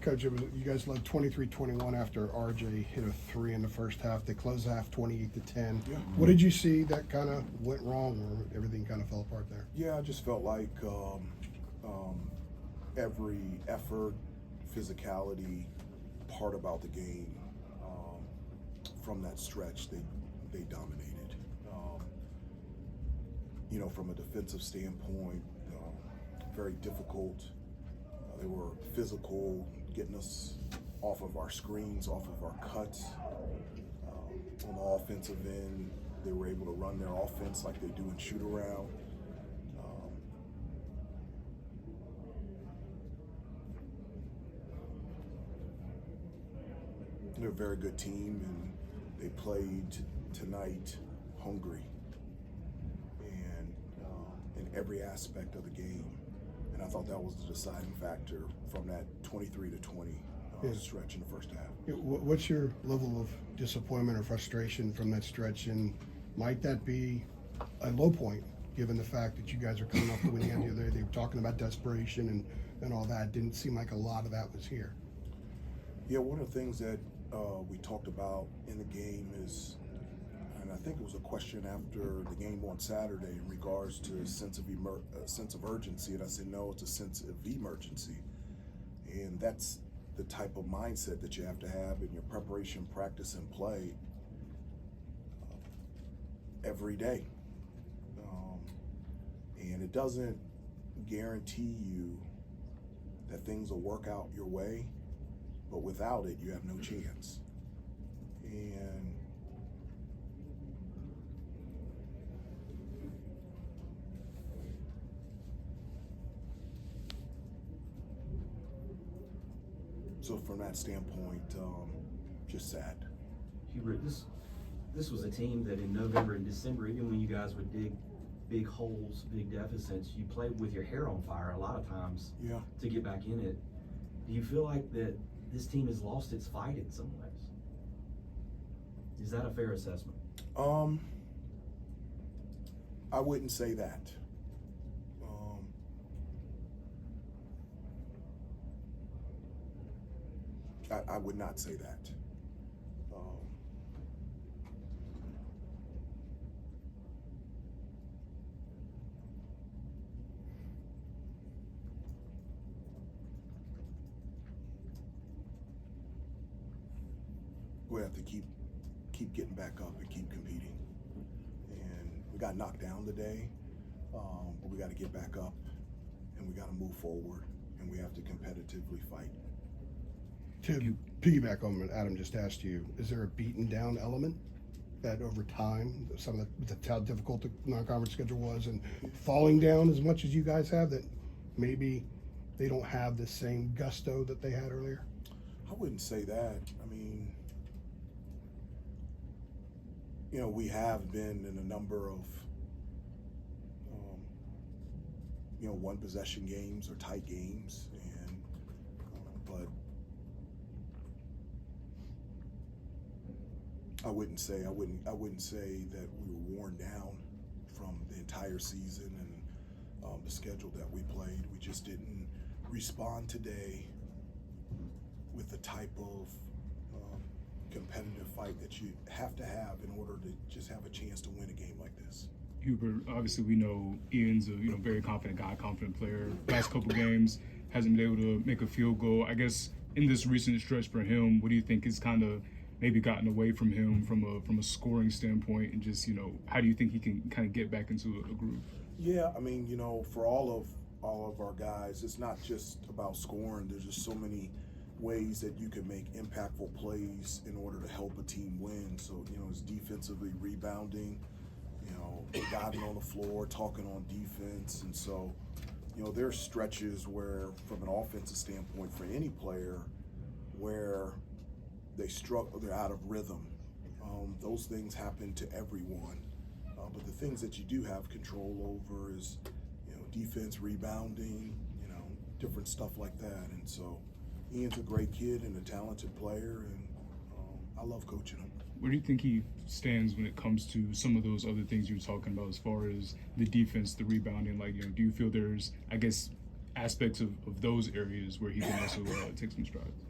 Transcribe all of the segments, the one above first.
Coach, you guys led 23-21 after RJ hit a three in the first half. They closed the half 28-10. Yeah. What did you see that kind of went wrong, or everything kind of fell apart there? Yeah, I just felt like every effort, physicality, part about the game from that stretch, they dominated. From a defensive standpoint, very difficult. They were physical, getting us off of our screens, off of our cuts. On the offensive end, they were able to run their offense like they do in shoot-around. They're a very good team, and they played tonight hungry and in every aspect of the game. And I thought that was the deciding factor from that 23-20 stretch in the first half. What's your level of disappointment or frustration from that stretch, and might that be a low point, given the fact that you guys are coming off the winning end the other day? They were talking about desperation and all that. Didn't seem like a lot of that was here. Yeah, one of the things that we talked about in the game is, and I think it was a question after the game on Saturday in regards to a sense of urgency, and I said, no, it's a sense of emergency. And that's the type of mindset that you have to have in your preparation, practice, and play every day. And it doesn't guarantee you that things will work out your way, but without it, you have no chance. And so from that standpoint, just sad. Hubert, this was a team that in November and December, even when you guys would dig big holes, big deficits, you played with your hair on fire a lot of times to get back in it. Do you feel like that this team has lost its fight in some ways? Is that a fair assessment? I wouldn't say that. I would not say that. We have to keep getting back up and keep competing. And we got knocked down today, but we got to get back up, and we got to move forward, and we have to competitively fight. To piggyback on what Adam just asked you, is there a beaten down element that over time, some of the how difficult the non-conference schedule was, and falling down as much as you guys have, that maybe they don't have the same gusto that they had earlier? I wouldn't say that. I mean, we have been in a number of, one possession games or tight games, and but I wouldn't say that we were worn down from the entire season and the schedule that we played. We just didn't respond today with the type of competitive fight that you have to have in order to just have a chance to win a game like this. Hubert, obviously we know Ian's a very confident guy, confident player. Last couple games hasn't been able to make a field goal. I guess in this recent stretch for him, what do you think has kind of maybe gotten away from him from a scoring standpoint, and just how do you think he can kind of get back into a groove? Yeah, I mean, for all of our guys, it's not just about scoring. There's just so many ways that you can make impactful plays in order to help a team win. So, it's defensively rebounding, diving on the floor, talking on defense. And so, there are stretches where, from an offensive standpoint, for any player, where they struggle, they're out of rhythm. Those things happen to everyone. But the things that you do have control over is, defense, rebounding, different stuff like that. And so Ian's a great kid and a talented player, and I love coaching him. Where do you think he stands when it comes to some of those other things you were talking about, as far as the defense, the rebounding? Do you feel there's, I guess, aspects of those areas where he can also take some strides.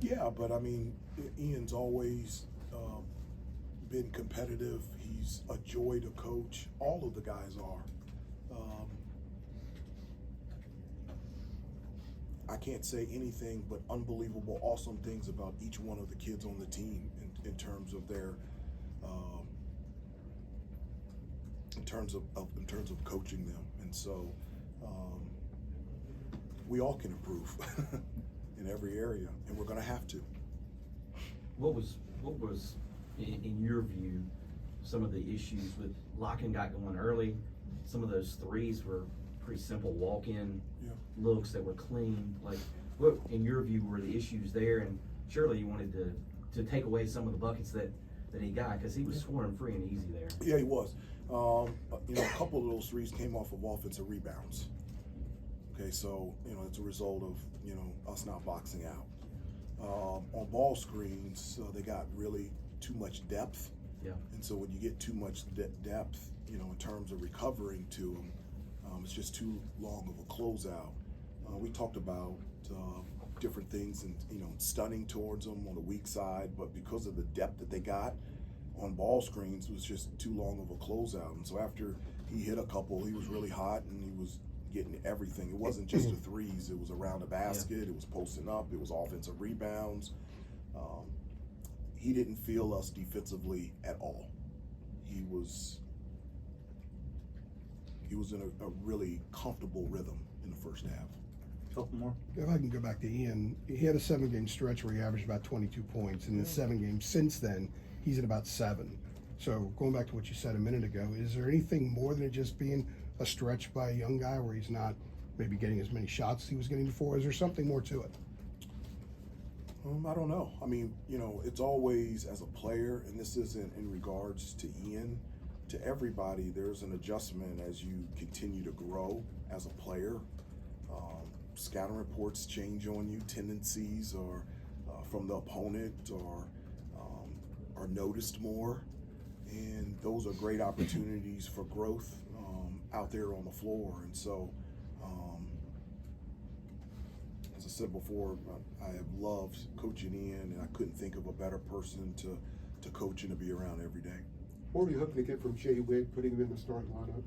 Yeah, but I mean, Ian's always been competitive. He's a joy to coach. All of the guys are. I can't say anything but unbelievable, awesome things about each one of the kids on the team in terms of their, in terms of coaching them, and so we all can improve in every area, and we're going to have to. What was in your view some of the issues with Locken got going early? Some of those threes were pretty simple walk-in looks that were clean. Like, what in your view were the issues there? And surely you wanted to take away some of the buckets that he got, because he was scoring free and easy there. Yeah, he was. You know, a couple of those threes came off of offensive rebounds. Okay, so you know it's a result of us not boxing out. On ball screens, they got really too much depth. Yeah. And so when you get too much depth, in terms of recovering to them, it's just too long of a closeout. We talked about different things and stunning towards them on the weak side, but because of the depth that they got on ball screens, it was just too long of a closeout. And so after he hit a couple, he was really hot and he was getting everything. It wasn't just the threes; it was around the basket. It was posting up. It was offensive rebounds. He didn't feel us defensively at all. He was in a really comfortable rhythm in the first half. Couple more. If I can go back to Ian, he had a 7-game stretch where he averaged about 22 points. In the 7 games since then, he's at about 7. So going back to what you said a minute ago, is there anything more than just being a stretch by a young guy where he's not maybe getting as many shots as he was getting before? Is there something more to it? I don't know. I mean, it's always as a player, and this isn't in regards to Ian, to everybody, there's an adjustment as you continue to grow as a player. Scouting reports change on you, tendencies or from the opponent are noticed more, and those are great opportunities for growth out there on the floor. And so, as I said before, I have loved coaching Ian, and I couldn't think of a better person to coach and to be around every day. What were you hoping to get from Jay Wade, putting him in the starting lineup?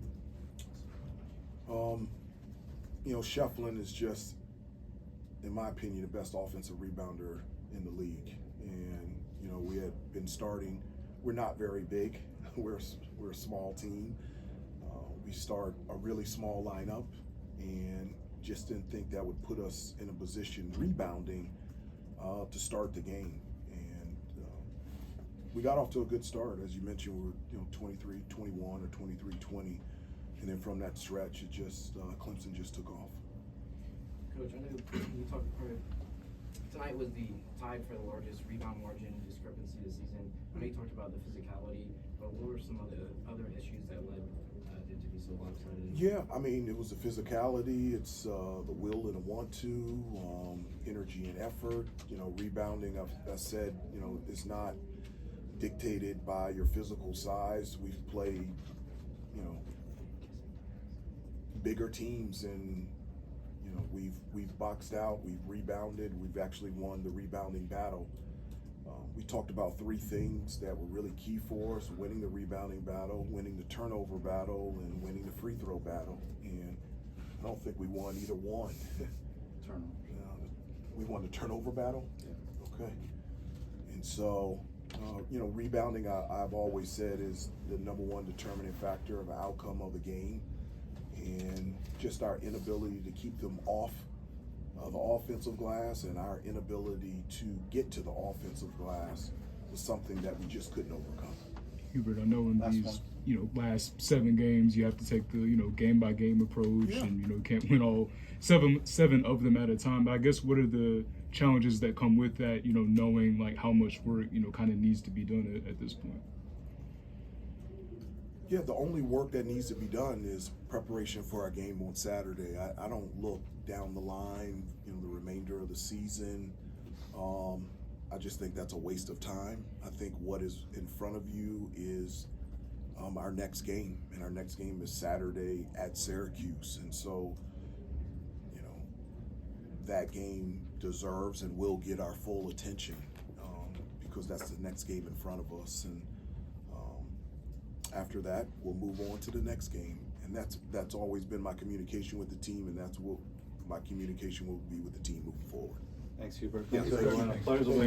Shefflin is just, in my opinion, the best offensive rebounder in the league. And, we had been starting, we're not very big. We're a small team. We start a really small lineup and just didn't think that would put us in a position rebounding to start the game. We got off to a good start. As you mentioned, we were 23-21 or 23-20, and then from that stretch, it just Clemson just took off. Coach, I know you talked about tonight was the tied for the largest rebound margin discrepancy this season. I know you talked about the physicality, but what were some of the other issues that led it to be so lopsided? Yeah, I mean, it was the physicality. It's the will and the want to, energy and effort. Rebounding, I said, is not dictated by your physical size. We've played, bigger teams, and we've boxed out, we've rebounded, we've actually won the rebounding battle. We talked about 3 things that were really key for us: winning the rebounding battle, winning the turnover battle, and winning the free throw battle. And I don't think we won either one. Turnover. We won the turnover battle? Yeah. Okay. And so, rebounding, I've always said, is the number one determining factor of the outcome of the game. And just our inability to keep them off the offensive glass and our inability to get to the offensive glass was something that we just couldn't overcome. Hubert, I know in these last 7 games you have to take the game by game approach, and can't win all seven of them at a time. But I guess what are the challenges that come with that? Knowing like how much work kind of needs to be done at this point. Yeah, the only work that needs to be done is preparation for our game on Saturday. I don't look down the line, the remainder of the season. I just think that's a waste of time. I think what is in front of you is our next game, and our next game is Saturday at Syracuse. And so, that game deserves and will get our full attention, because that's the next game in front of us. And after that, we'll move on to the next game. And that's always been my communication with the team, and that's what my communication will be with the team moving forward. Thanks, Hubert. Yeah, Thanks, thank you. everyone. Players will be